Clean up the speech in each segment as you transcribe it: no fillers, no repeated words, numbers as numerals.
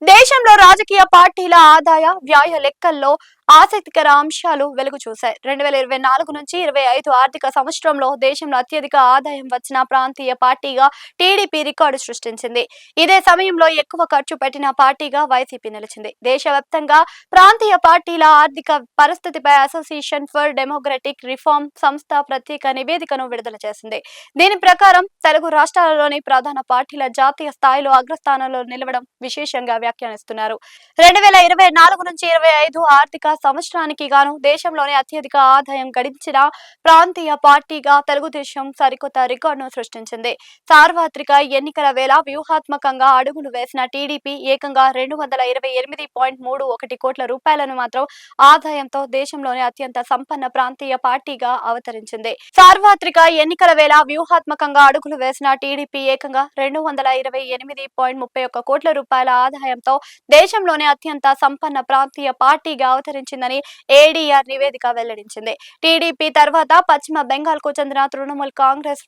దేశంలో రాజకీయ పార్టీల ఆదాయ వ్యయ లెక్కల్లో ఆసక్తికర అంశాలు వెలుగు చూశాయి. 2024 నుంచి 25 ఆర్థిక సంవత్సరంలో దేశంలో అత్యధిక ఆదాయం వచ్చిన ప్రాంతీయ పార్టీగా టీడీపీ రికార్డు సృష్టించింది. ఇదే సమయంలో ఎక్కువ ఖర్చు పెట్టిన పార్టీగా వైసీపీ నిలిచింది. దేశవ్యాప్తంగా ప్రాంతీయ పార్టీల ఆర్థిక పరిస్థితిపై అసోసియేషన్ ఫర్ డెమోక్రటిక్ రిఫార్మ్ సంస్థ ప్రత్యేక నివేదికను విడుదల చేసింది. దీని ప్రకారం తెలుగు రాష్ట్రాలలోని ప్రధాన పార్టీల జాతీయ స్థాయిలో అగ్రస్థానంలో నిలవడం విశేషంగా వ్యాఖ్యానిస్తున్నారు. 2024 నుంచి 25 ఆర్థిక సంవత్సరానికి గాను దేశంలోనే అత్యధిక ఆదాయం గడించిన ప్రాంతీయ పార్టీగా తెలుగుదేశం సరికొత్త రికార్డును సృష్టించింది. సార్వత్రిక ఎన్నికల వేళ వ్యూహాత్మకంగా అడుగులు వేసిన టీడీపీ ఏకంగా 228.31 కోట్ల రూపాయలను మాత్రం ఆదాయంతో దేశంలోనే అత్యంత సంపన్న ప్రాంతీయ పార్టీగా అవతరించింది. సార్వత్రిక ఎన్నికల వేళ వ్యూహాత్మకంగా అడుగులు వేసిన టీడీపీ ఏకంగా 228.31 కోట్ల రూపాయల ఆదాయంతో దేశంలోనే అత్యంత సంపన్న ప్రాంతీయ పార్టీగా అవతరించిందని ఏడీఆర్ నివేదిక వెల్లడించింది. టీడీపీ తర్వాత పశ్చిమ బెంగాల్ కు చెందిన తృణమూల్ కాంగ్రెస్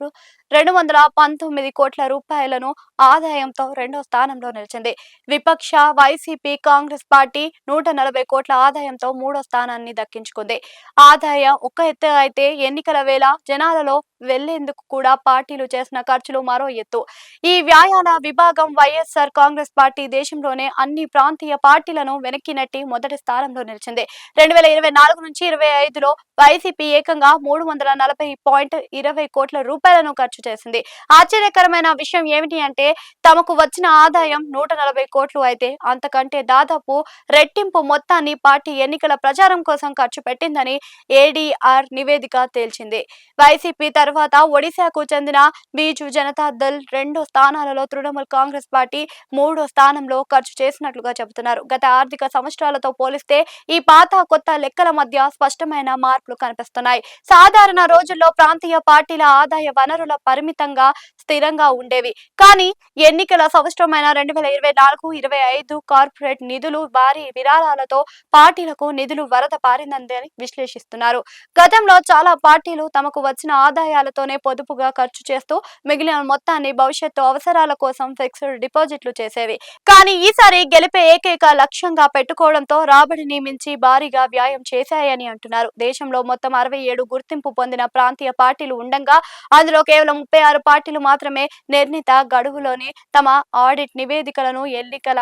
219 కోట్ల రూపాయలను ఆదాయంతో రెండో స్థానంలో నిలిచింది. విపక్ష వైసీపీ కాంగ్రెస్ పార్టీ 140 కోట్ల ఆదాయంతో మూడో స్థానాన్ని దక్కించుకుంది. ఆదాయం ఒక ఎత్తు అయితే ఎన్నికల వేళ జనాలలో వెళ్లేందుకు కూడా పార్టీలు చేసిన ఖర్చులు మరో ఎత్తు. ఈ వ్యాయాల విభాగం వైఎస్ఆర్ కాంగ్రెస్ పార్టీ దేశంలోనే అన్ని ప్రాంతీయ పార్టీలను వెనక్కి నెట్టి మొదటి స్థానంలో నిలిచింది. 2024 నుంచి 25లో వైసీపీ ఏకంగా 340.20 కోట్ల రూపాయలను ఖర్చు చేసింది. ఆశ్చర్యకరమైన విషయం ఏమిటి అంటే తమకు వచ్చిన ఆదాయం 140 కోట్లు అయితే అంతకంటే దాదాపు రెట్టింపు మొత్తాన్ని పార్టీ ఎన్నికల ప్రచారం కోసం ఖర్చు పెట్టిందని ఏడీఆర్ నివేదిక తేల్చింది. వైసీపీ తర్వాత ఒడిశాకు చెందిన బీజు జనతా దళ్ రెండో స్థానాలలో తృణమూల్ కాంగ్రెస్ పార్టీ మూడో స్థానంలో ఖర్చు చేసినట్లుగా చెబుతున్నారు. గత ఆర్థిక సంవత్సరాలతో పోలిస్తే ఈ పాత కొత్త లెక్కల మధ్య స్పష్టమైన మార్పులు కనిపిస్తున్నాయి. సాధారణ రోజుల్లో ప్రాంతీయ పార్టీల ఆదాయ వనరుల పరిమితంగా స్థిరంగా ఉండేవి. కానీ ఎన్నికల సంవత్సరమైన 2024-25 కార్పొరేట్ నిధులు భారీ విరాళాలతో పార్టీలకు నిధులు వరద పారిందని విశ్లేషిస్తున్నారు. గతంలో చాలా పార్టీలు తమకు వచ్చిన ఆదాయాలతోనే పొదుపుగా ఖర్చు చేస్తూ మిగిలిన మొత్తాన్ని భవిష్యత్తు అవసరాల కోసం ఫిక్స్డ్ డిపాజిట్లు చేసేవి. కానీ ఈసారి గెలిపే ఏకైక లక్ష్యంగా పెట్టుకోవడంతో రాబడిని మించి భారీగా వ్యయం చేశాయని అంటున్నారు. దేశంలో మొత్తం 67 గుర్తింపు పొందిన ప్రాంతీయ పార్టీలు ఉండగా అందులో కేవలం 36 పార్టీలు మాత్రమే నిర్ణీత గడువులోని తమ ఆడిట్ నివేదికలను ఎన్నికల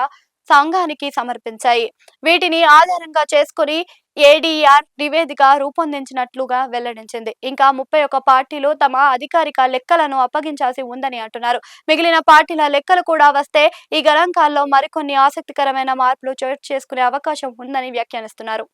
సంఘానికి సమర్పించాయి. వీటిని ఆధారంగా చేసుకుని ఏడీఆర్ నివేదిక రూపొందించినట్లుగా వెల్లడించింది. ఇంకా 31 పార్టీలు తమ అధికారిక లెక్కలను అప్పగించాల్సి ఉందని అంటున్నారు. మిగిలిన పార్టీల లెక్కలు కూడా వస్తే ఈ గణాంకాల్లో మరికొన్ని ఆసక్తికరమైన మార్పులు చోటు చేసుకునే అవకాశం ఉందని వ్యాఖ్యానిస్తున్నారు.